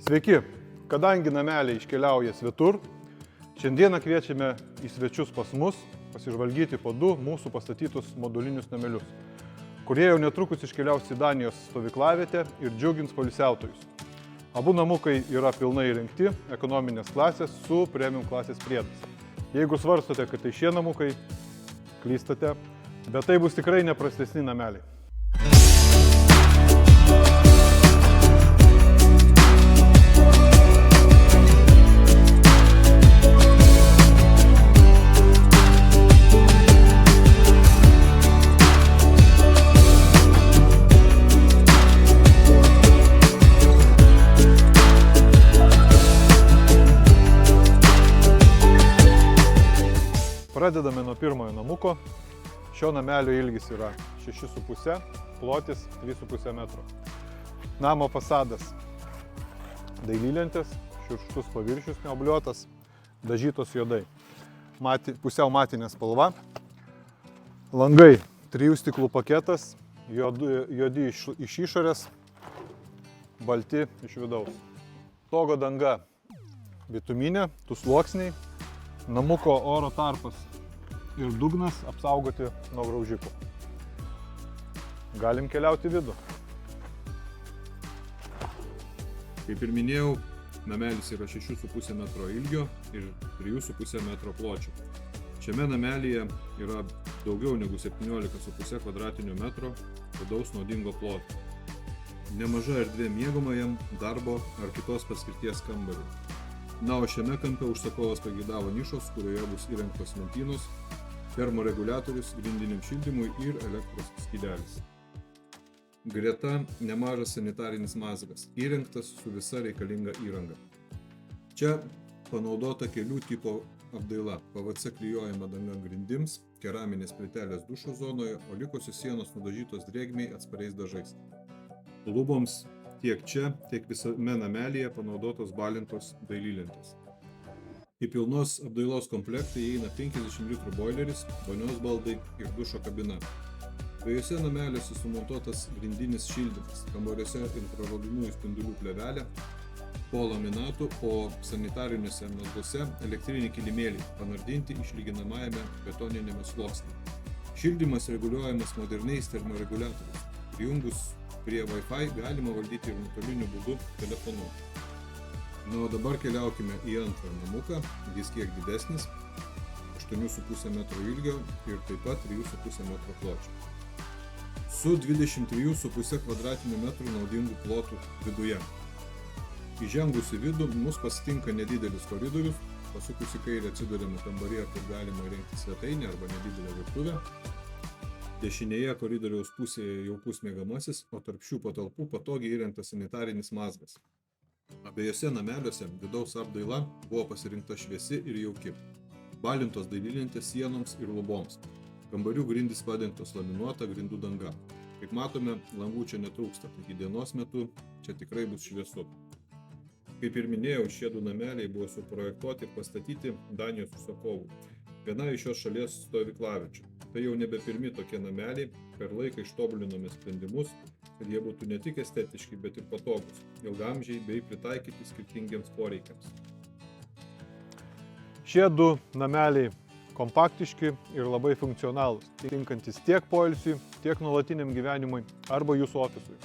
Sveiki, kadangi nameliai iškeliauja svetur, šiandieną kviečiame į svečius pas mus pasižvalgyti po du mūsų pastatytus modulinius namelius, kurie jau netrukus iškeliaus į Danijos stovyklavietę ir džiugins poilsiautojus. Abu namukai yra pilnai įrengti ekonominės klasės su premium klasės priedais. Jeigu svarstote, kad tai šie namukai, klystate, bet tai bus tikrai neprastesni nameliai. Pradedame nuo pirmojo namuko. Šio namelio ilgis yra 6,5, plotis 3,5 metro. Namo fasadas dailylentės, šiurkštus paviršius neobliuotas, dažytos juodai. Pusiau matinė spalva. Langai 3 stiklų paketas, juodi iš išorės, balti iš vidaus. Stogo danga bituminė, sluoksniai. Namuko oro tarpas ir dugnas apsaugoti nuo graužikų. Galim keliauti į vidų. Kaip ir minėjau, namelis yra 6,5 metro ilgio ir 3,5 metro pločio. Šiame namelyje yra daugiau negu 17,5 kvadratinių metro vidaus naudingo ploto. Nemaža erdvė miegamajam, darbo ar kitos paskirties kambariui. Na, o šiame kampe užsakovas pageidavo nišos, kurioje bus įrengtos lentynos, termoreguliatorius grindiniam šildymui ir elektros skydelis. Greta nemažas sanitarinis mazgas, įrengtas su visa reikalinga įranga. Čia panaudota kelių tipo apdaila, PVC klijuojama danga grindims, keraminės plytelės dušo zonoje, o likusios sienos nudažytos drėgmei atspariais dažais. Luboms tiek čia, tiek visame namelyje panaudotos balintos dailylentės. Į pilnos apdailos komplektą įeina 50 litrų boileris, vonios baldai ir dušo kabina. Dviejose nameliuose sumontuotas grindinis šildymas, kambariuose infraraudonųjų spindulių plėvelė, po laminatų, o sanitariniuose mazguose elektriniai kilimėliai panardinti išlyginamajame betoninėme sluoksnyje. Šildymas reguliuojamas moderniais termoreguliatoriais. Prijungus prie Wi-Fi galima valdyti ir nuotoliniu būdu telefonu. Na, o dabar keliaukime į antrą namuką, jis kiek didesnis, 8,5 metro ilgio ir taip pat 3,5 metro pločio. Su 23,5 kvadratinių metrų naudingų plotų viduje. Įžengus į vidų mus pasitinka nedidelis koridorius, pasukus į kairę atsiduriame kambaryje, kur galima įrengti svetainę arba nedidelę virtuvę. Dešinėje koridoriaus pusėje jaukus miegamasis, o tarp šių patalpų patogiai įrengtas sanitarinis mazgas. Abiejose nameliuose vidaus apdaila buvo pasirinkta šviesi ir jauki. Balintos dailylentės sienoms ir luboms. Kambarių grindys padengtos laminuota grindų danga. Kaip matome, langų čia netrūksta, taigi dienos metu čia tikrai bus šviesu. Kaip ir minėjau, šie du nameliai buvo suprojektuoti ir pastatyti Danijos užsakovų. Viena iš šios šalies stovyklaviečių. Tai jau nebe pirmi tokie nameliai, per laiką ištobulinome sprendimus, kad jie būtų ne tik estetiški, bet ir patogus, ilgamžiai bei pritaikyti skirtingiems poreikiams. Šie du nameliai kompaktiški ir labai funkcionalūs, tinkantis tiek poilsiui, tiek nuolatiniam gyvenimui arba jūsų ofisui.